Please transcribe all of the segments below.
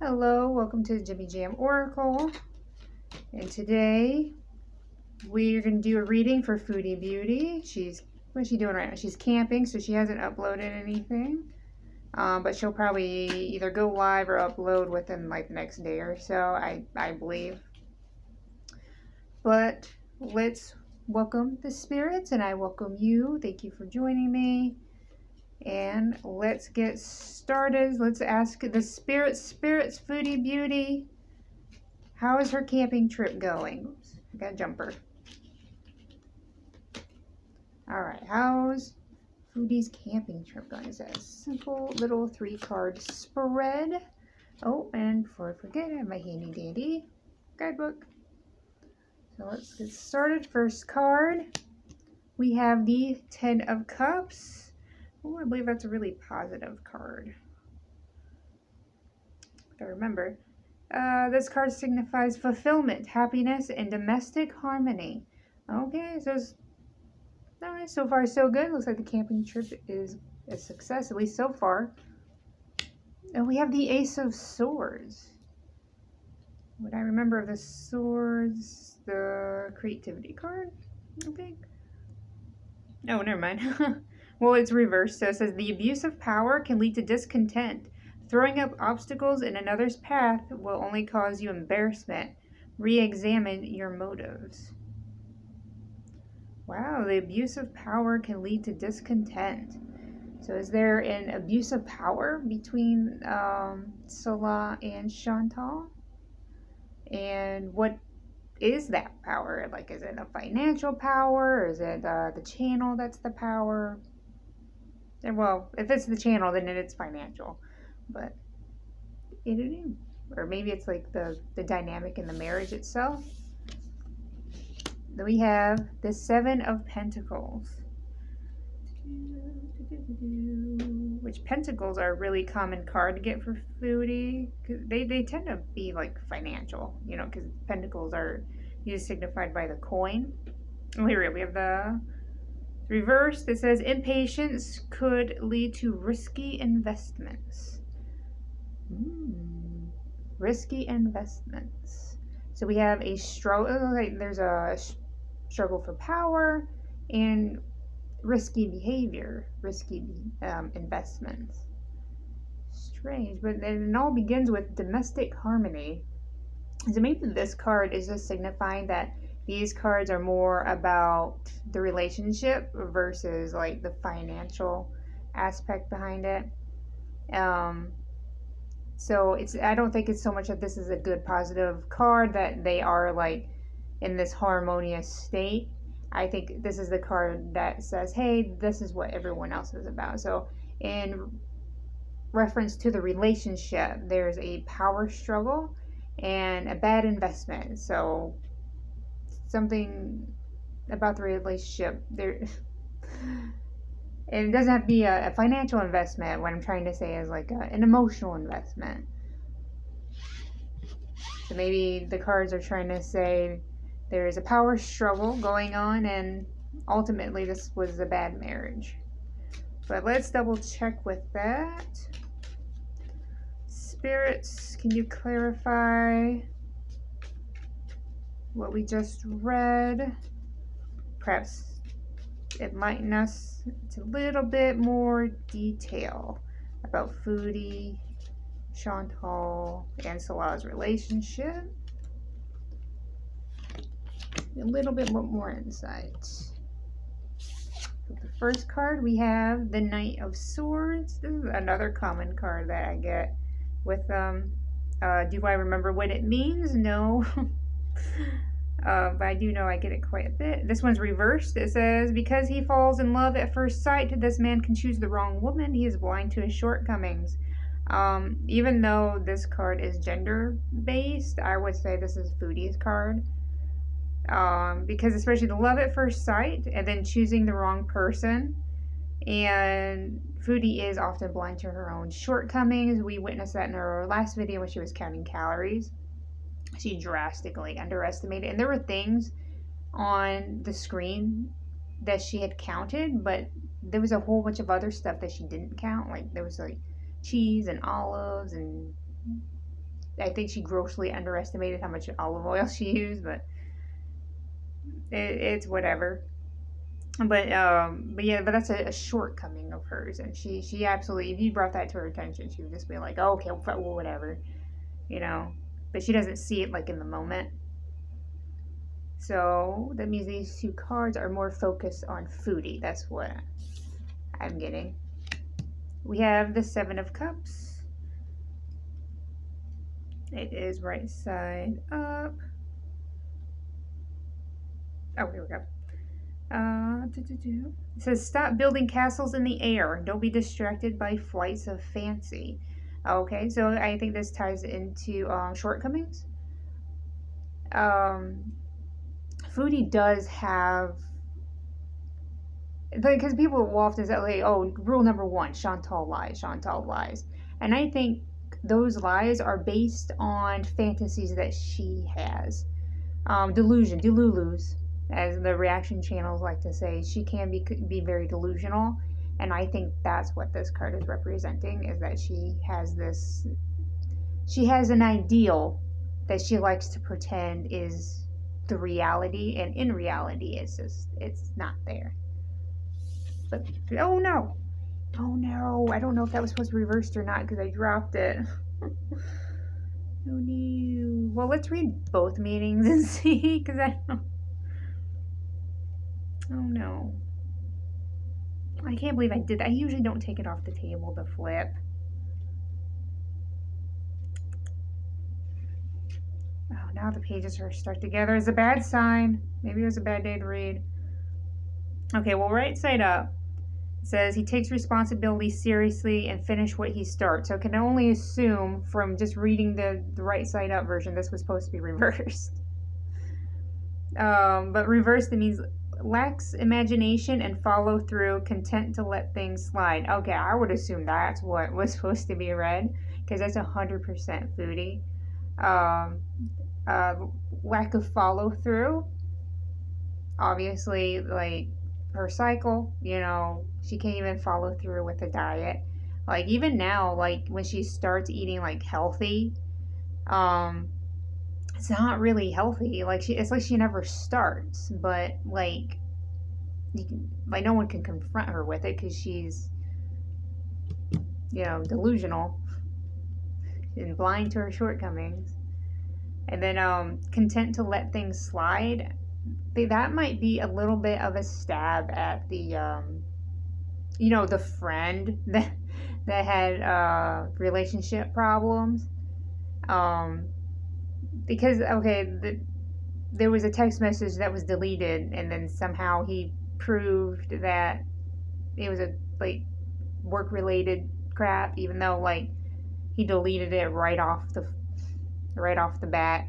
Hello, welcome to the Jimmy Jam Oracle. And today we're going to do a reading for Foodie Beauty. What's she doing right now? She's camping, so she hasn't uploaded anything. But she'll probably either go live or upload within like the next day or so, I believe. But let's welcome the spirits, and I welcome you. Thank you for joining me. And let's get started. Let's ask the spirits, Foodie Beauty. How is her camping trip going? Oops, I got a jumper. Alright, how's Foodie's camping trip going? It's a simple little 3-card spread. Oh, and before I forget, I have my handy dandy guidebook. So let's get started. First card, we have the 10 of Cups. Oh, I believe that's a really positive card. I remember. This card signifies fulfillment, happiness, and domestic harmony. Okay, so alright, so far so good. Looks like the camping trip is a success, at least so far. And we have the Ace of Swords. What I remember of the swords, the creativity card, I think. Oh, never mind. Well, it's reversed, so it says the abuse of power can lead to discontent. Throwing up obstacles in another's path will only cause you embarrassment. Re-examine your motives. Wow, the abuse of power can lead to discontent. So is there an abuse of power between Salah and Chantal? And what is that power? Like, is it a financial power? Or is it the channel that's the power? And well, if it's the channel, then it's financial. But or maybe it's like the dynamic in the marriage itself. Then we have the 7 of Pentacles, which Pentacles are a really common card to get for Foodie. They tend to be like financial, because Pentacles are usually signified by the coin. Oh, here we have the reverse. It says impatience could lead to risky investments. Risky investments. So we have a struggle. There's a struggle for power and risky behavior, risky investments. Strange, but then it all begins with domestic harmony. So maybe this card is just signifying that these cards are more about the relationship versus like the financial aspect behind it. So I don't think it's so much that this is a good positive card, that they are like in this harmonious state. I think this is the card that says, hey, this is what everyone else is about. So in reference to the relationship, there's a power struggle and a bad investment. So something about the relationship there. And it doesn't have to be a financial investment. What I'm trying to say is like an emotional investment. So maybe the cards are trying to say there is a power struggle going on, and ultimately this was a bad marriage. But let's double check with that. Spirits, can you clarify what we just read? Perhaps enlighten us to a little bit more detail about Foodie, Chantal, and Salah's relationship. A little bit more insight. For the first card, we have the Knight of Swords. This is another common card that I get with them. Do I remember what it means? No. But I do know I get it quite a bit. This one's reversed. It says, because he falls in love at first sight, this man can choose the wrong woman. He is blind to his shortcomings. Even though this card is gender-based, I would say this is Foodie's card. Because especially the love at first sight and then choosing the wrong person. And Foodie is often blind to her own shortcomings. We witnessed that in her last video when she was counting calories. She drastically underestimated, and there were things on the screen that she had counted, but there was a whole bunch of other stuff that she didn't count. Like there was like cheese and olives and I think she grossly underestimated how much olive oil she used, but it's whatever. But yeah, but that's a shortcoming of hers, and she absolutely, if you brought that to her attention, she would just be like, oh, okay, well, whatever, you know. But she doesn't see it like in the moment. So that means these two cards are more focused on Foodie. That's what I'm getting. We have the Seven of Cups. It is right side up. Oh, here we go. It says, stop building castles in the air. Don't be distracted by flights of fancy. Okay, so I think this ties into shortcomings. Foodie does have, because people will often say, like, oh, rule number one, Chantal lies, Chantal lies. And I think those lies are based on fantasies that she has. Delulus, as the reaction channels like to say. She can be very delusional, and I think that's what this card is representing, is that she has an ideal that she likes to pretend is the reality, and in reality it's not there. But oh no, I don't know if that was supposed to be reversed or not because I dropped it. Oh no. Well, let's read both meanings and see, because I don't. Oh no. I can't believe I did that. I usually don't take it off the table to flip. Oh, now the pages are stuck together. It's a bad sign. Maybe it was a bad day to read. Okay, well, right side up, it says he takes responsibility seriously and finish what he starts. So I can only assume from just reading the right side up version this was supposed to be reversed. But reversed, it means lacks imagination and follow through, content to let things slide. Okay, I would assume that's what was supposed to be read, because that's 100% Foodie. Lack of follow through. Obviously, like her cycle, she can't even follow through with the diet. Like even now, like when she starts eating like healthy, it's not really healthy. Like it's like she never starts, but like no one can confront her with it because she's delusional and blind to her shortcomings. And then content to let things slide. That might be a little bit of a stab at the the friend that had relationship problems. Because there was a text message that was deleted, and then somehow he proved that it was a work related crap, even though he deleted it right off the bat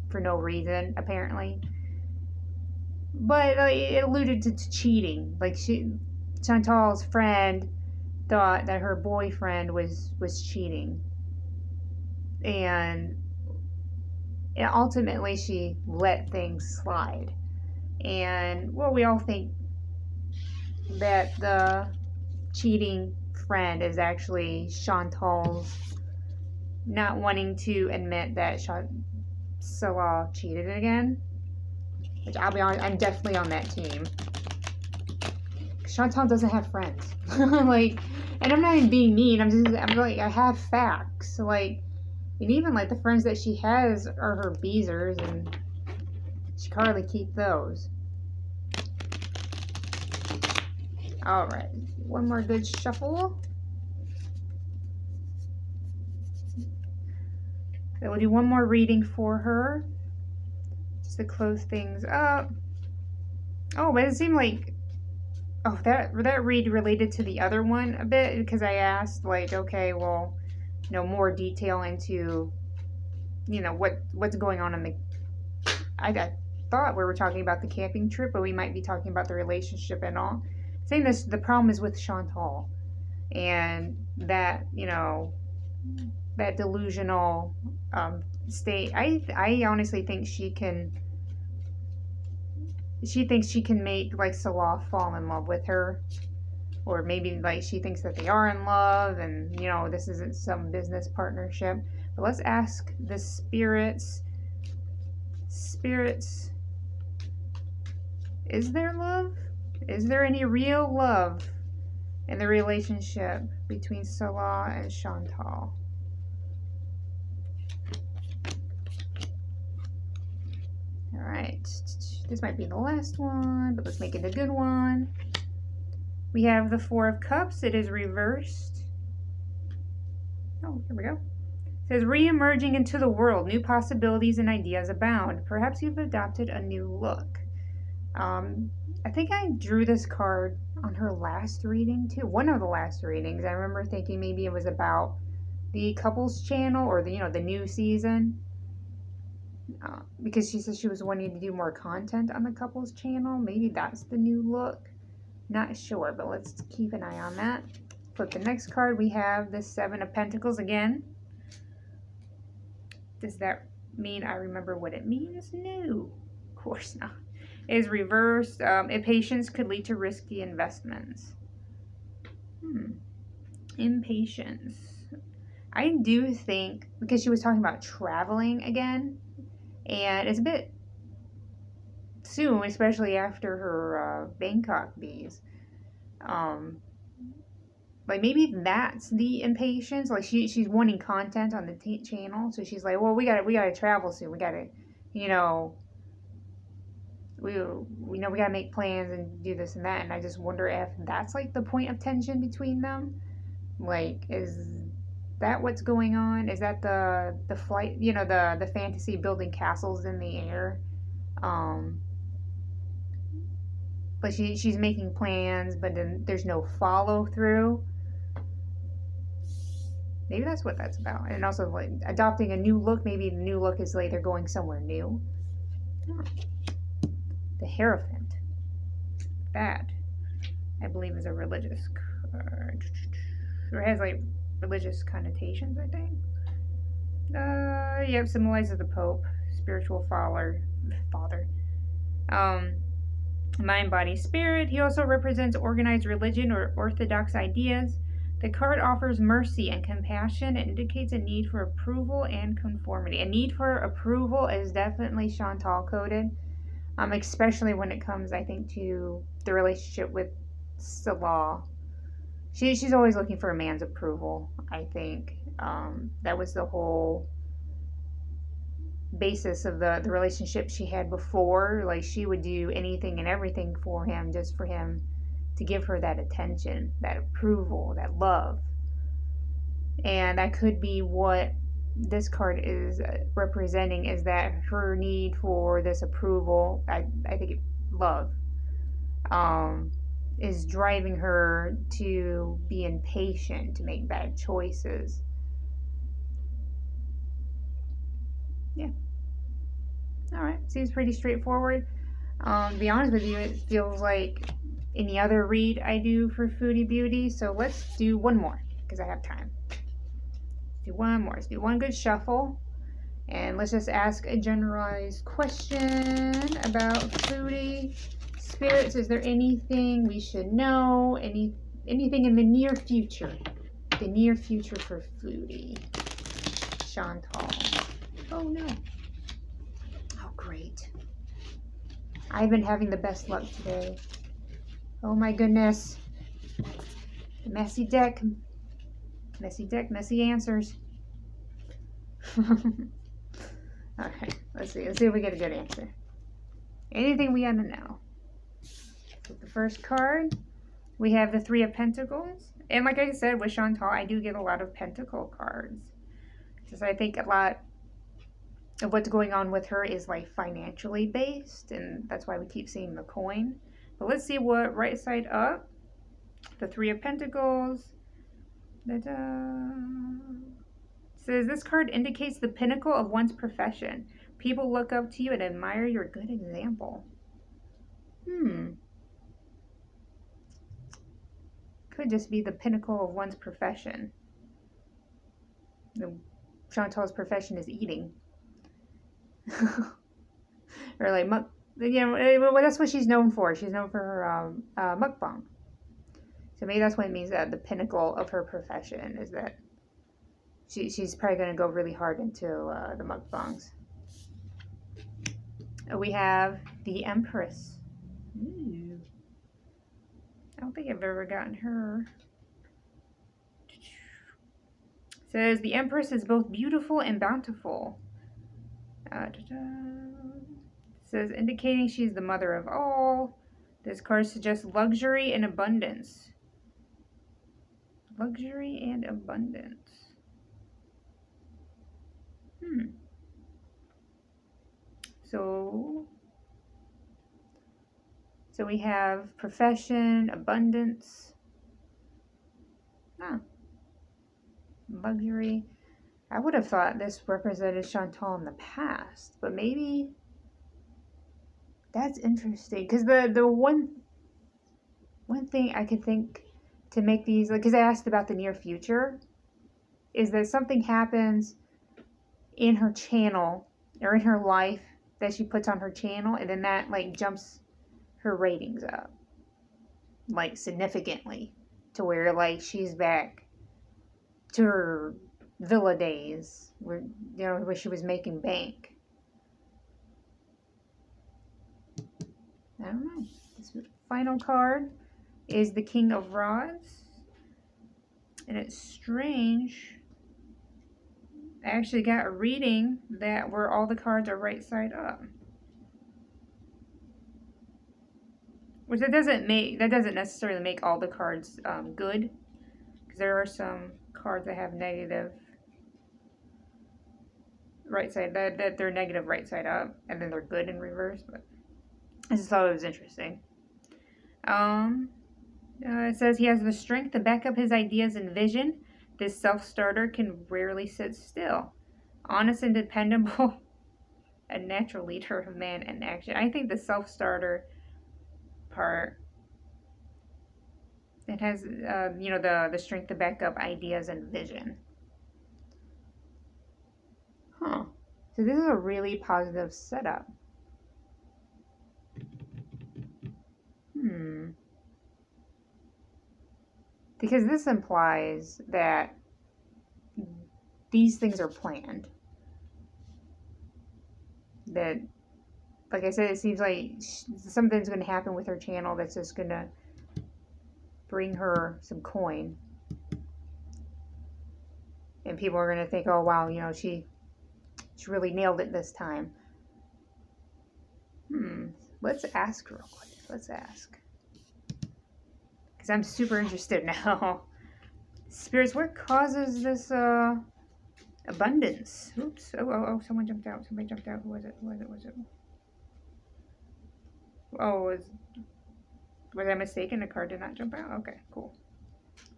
for no reason apparently. But it alluded to cheating. Chantal's friend thought that her boyfriend was cheating, and ultimately she let things slide. And we all think that the cheating friend is actually Chantal's not wanting to admit that Salah cheated again. Which, I'll be honest, I'm definitely on that team. Chantal doesn't have friends. And I'm not even being mean. I have facts. And even the friends that she has are her beezers, and she can hardly keep those. All right, one more good shuffle. So we'll do one more reading for her, just to close things up. Oh, but it seemed like, that read related to the other one a bit, because I asked okay, well, more detail into, what's going on in the. I thought we were talking about the camping trip, but we might be talking about the relationship and all. Saying this, the problem is with Chantal, and that that delusional state. I honestly think she thinks she can make Salah fall in love with her, or maybe she thinks that they are in love, and this isn't some business partnership. But let's ask the spirits. Spirits, is there love? Is there any real love in the relationship between Salah and Chantal? All right, this might be the last one, but let's make it a good one. We have the Four of Cups. It is reversed. Oh, here we go. It says, re-emerging into the world, new possibilities and ideas abound. Perhaps you've adopted a new look. I think I drew this card on her last reading too. One of the last readings. I remember thinking maybe it was about the couples channel or the new season. Because she said she was wanting to do more content on the couples channel. Maybe that's the new look. Not sure, but let's keep an eye on that. Flip the next card. We have the Seven of Pentacles again. Does that mean I remember what it means? No, of course not. It is reversed. Impatience could lead to risky investments. Impatience. I do think, because she was talking about traveling again, and it's a bit soon, especially after her Bangkok bees. Like maybe that's the impatience. Like she's wanting content on the channel, so she's like, well, we gotta travel soon. We gotta, we know we gotta make plans and do this and that. And I just wonder if that's like the point of tension between them. Like, is that what's going on? Is that the flight? The fantasy building castles in the air. But she's making plans, but then there's no follow through. Maybe that's what that's about. And also, like, adopting a new look. Maybe the new look is like they're going somewhere new. The Hierophant. That, I believe, is a religious card. Or it has, like, religious connotations, I think. Yep, symbolizes the Pope. Spiritual father. Mind, body, spirit. He also represents organized religion or orthodox ideas. The card offers mercy and compassion. It indicates a need for approval and conformity. A need for approval is definitely Chantal coded, especially when it comes, I think, to the relationship with Salah. She's always looking for a man's approval, I think. That was the whole basis of the relationship she had before. Like, she would do anything and everything for him, just for him to give her that attention, that approval, that love. And that could be what this card is representing, is that her need for this approval, I think love, is driving her to be impatient, to make bad choices. Yeah. Alright, seems pretty straightforward. To be honest with you, it feels like any other read I do for Foodie Beauty. So let's do one more, because I have time. Let's do one more. Let's do one good shuffle. And let's just ask a generalized question about Foodie. Spirits, is there anything we should know? Anything in the near future? The near future for Foodie. Chantal. Oh no. Oh great. I've been having the best luck today. Oh my goodness. Messy deck. Messy deck, messy answers. Alright, let's see. Let's see if we get a good answer. Anything we want to know. With the first card, we have the Three of Pentacles. And like I said, with Chantal, I do get a lot of Pentacle cards. Because I think a lot of what's going on with her is like financially based, and that's why we keep seeing the coin. But let's see what right side up. The Three of Pentacles. Says this card indicates the pinnacle of one's profession. People look up to you and admire your good example. Could just be the pinnacle of one's profession. Chantal's profession is eating. Or like that's what she's known for. She's known for her mukbang. So maybe that's what it means, that the pinnacle of her profession is that she's probably going to go really hard into the mukbangs. We have the Empress. Ooh. I don't think I've ever gotten her. It says the Empress is both beautiful and bountiful. It says indicating she's the mother of all. This card suggests luxury and abundance. Luxury and abundance. So we have profession, abundance, luxury. I would have thought this represented Chantal in the past, but maybe that's interesting. Because the one thing I could think to make these, because I asked about the near future, is that something happens in her channel or in her life that she puts on her channel, and then that like jumps her ratings up like significantly to where like she's back to her villa days where where she was making bank. I don't know. This final card is the King of Rods, and it's strange. I actually got a reading that where all the cards are right side up. Which that doesn't necessarily make all the cards good, because there are some cards that have negative right side that they're negative right side up, and then they're good in reverse. But I just thought it was interesting. It says he has the strength to back up his ideas and vision. This self-starter can rarely sit still. Honest and dependable, a natural leader of man in action. I think the self-starter part, it has the strength to back up ideas and vision. So this is a really positive setup. Because this implies that these things are planned. That, like I said, it seems like something's going to happen with her channel that's just going to bring her some coin. And people are going to think, oh, wow, she really nailed it this time. Let's ask real quick. Let's ask. Because I'm super interested now. Spirits, what causes this abundance? Oops. Oh, someone jumped out. Somebody jumped out. Who was it? Oh, was I mistaken? The card did not jump out? Okay, cool.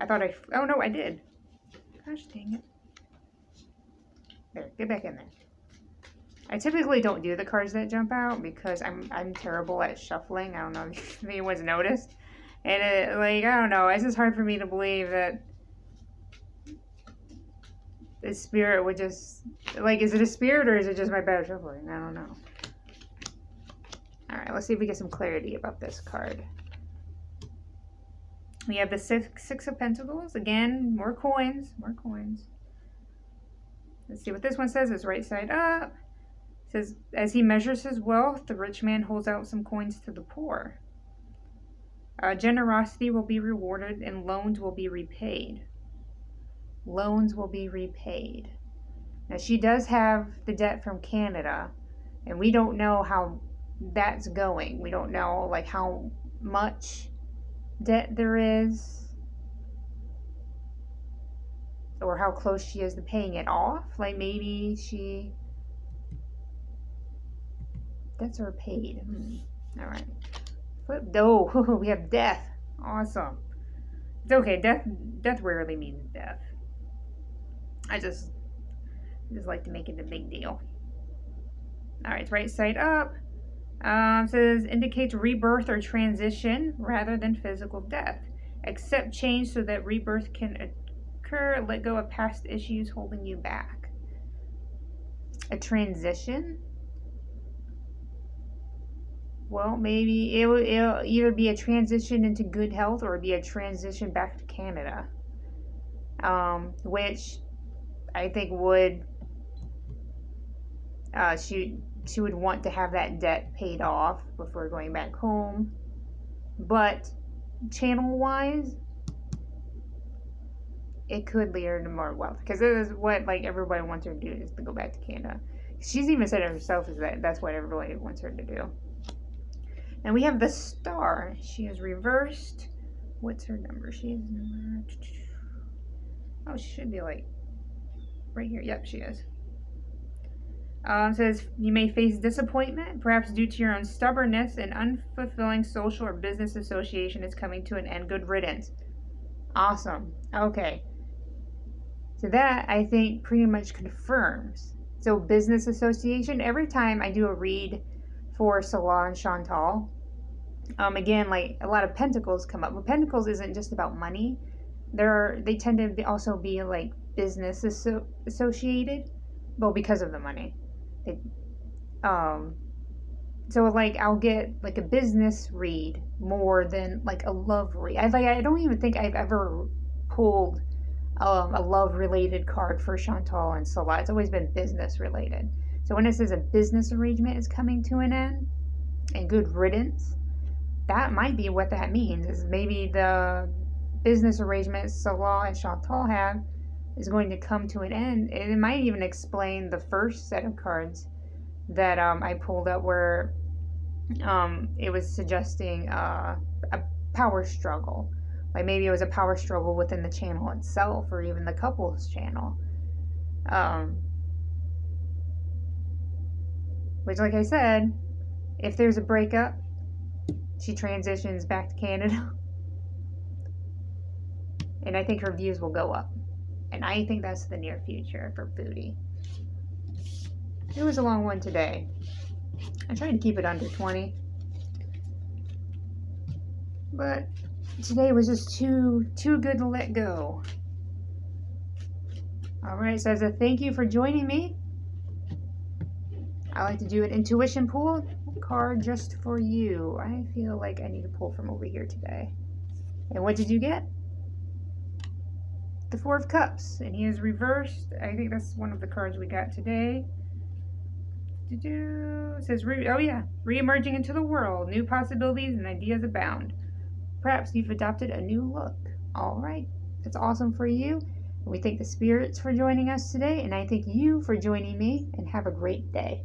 Oh no, I did. Gosh dang it. There, get back in there. I typically don't do the cards that jump out because I'm terrible at shuffling. I don't know if anyone's noticed. And I don't know, it's just hard for me to believe that the spirit would just, is it a spirit or is it just my bad shuffling? I don't know. Alright, let's see if we get some clarity about this card. We have the Six of Pentacles. Again, more coins. Let's see what this one says. It's right side up. It says, as he measures his wealth, the rich man holds out some coins to the poor. Generosity will be rewarded and loans will be repaid. Now, she does have the debt from Canada, and we don't know how that's going. We don't know, how much debt there is or how close she is to paying it off. Maybe debts are paid. All right. Oh, we have death. Awesome. It's okay. Death rarely means death. I just like to make it a big deal. All right, it's right side up. Says indicates rebirth or transition rather than physical death. Accept change so that rebirth can occur. Let go of past issues holding you back. A transition? Well, maybe it'll either be a transition into good health or be a transition back to Canada. Which I think she would want to have that debt paid off before going back home. But channel wise, it could lead her to more wealth, because it is what like everybody wants her to do, is to go back to Canada. She's even said it herself, is that's what everybody wants her to do. And we have the Star. She is reversed. What's her number? She is number... Oh, she should be like right here. Yep, she is. Says, you may face disappointment, perhaps due to your own stubbornness. An unfulfilling social or business association is coming to an end. Good riddance. Awesome. Okay. So that, I think, pretty much confirms. So business association, every time I do a read for Salah and Chantal, again, like a lot of pentacles come up. But pentacles isn't just about money. They tend to also be like business associated, well, because of the money. So like I'll get like a business read more than like a love read. I don't even think I've ever pulled a love related card for Chantal and Salah. It's always been business related. So when it says a business arrangement is coming to an end and good riddance, that might be what that means. Is maybe the business arrangement Salah and Chantal have is going to come to an end. And it might even explain the first set of cards that I pulled up, where it was suggesting a power struggle. Like maybe it was a power struggle within the channel itself, or even the couple's channel. Which, like I said, if there's a breakup, she transitions back to Canada. And I think her views will go up. And I think that's the near future for Foodie. It was a long one today. I tried to keep it under 20. But today was just too good to let go. Alright, so as a thank you for joining me, I like to do an intuition pull card just for you. I feel like I need to pull from over here today. And what did you get? The Four of Cups, and he is reversed. I think that's one of the cards we got today. It says, re-emerging into the world, new possibilities and ideas abound. Perhaps you've adopted a new look. All right, that's awesome for you. We thank the spirits for joining us today, and I thank you for joining me, and have a great day.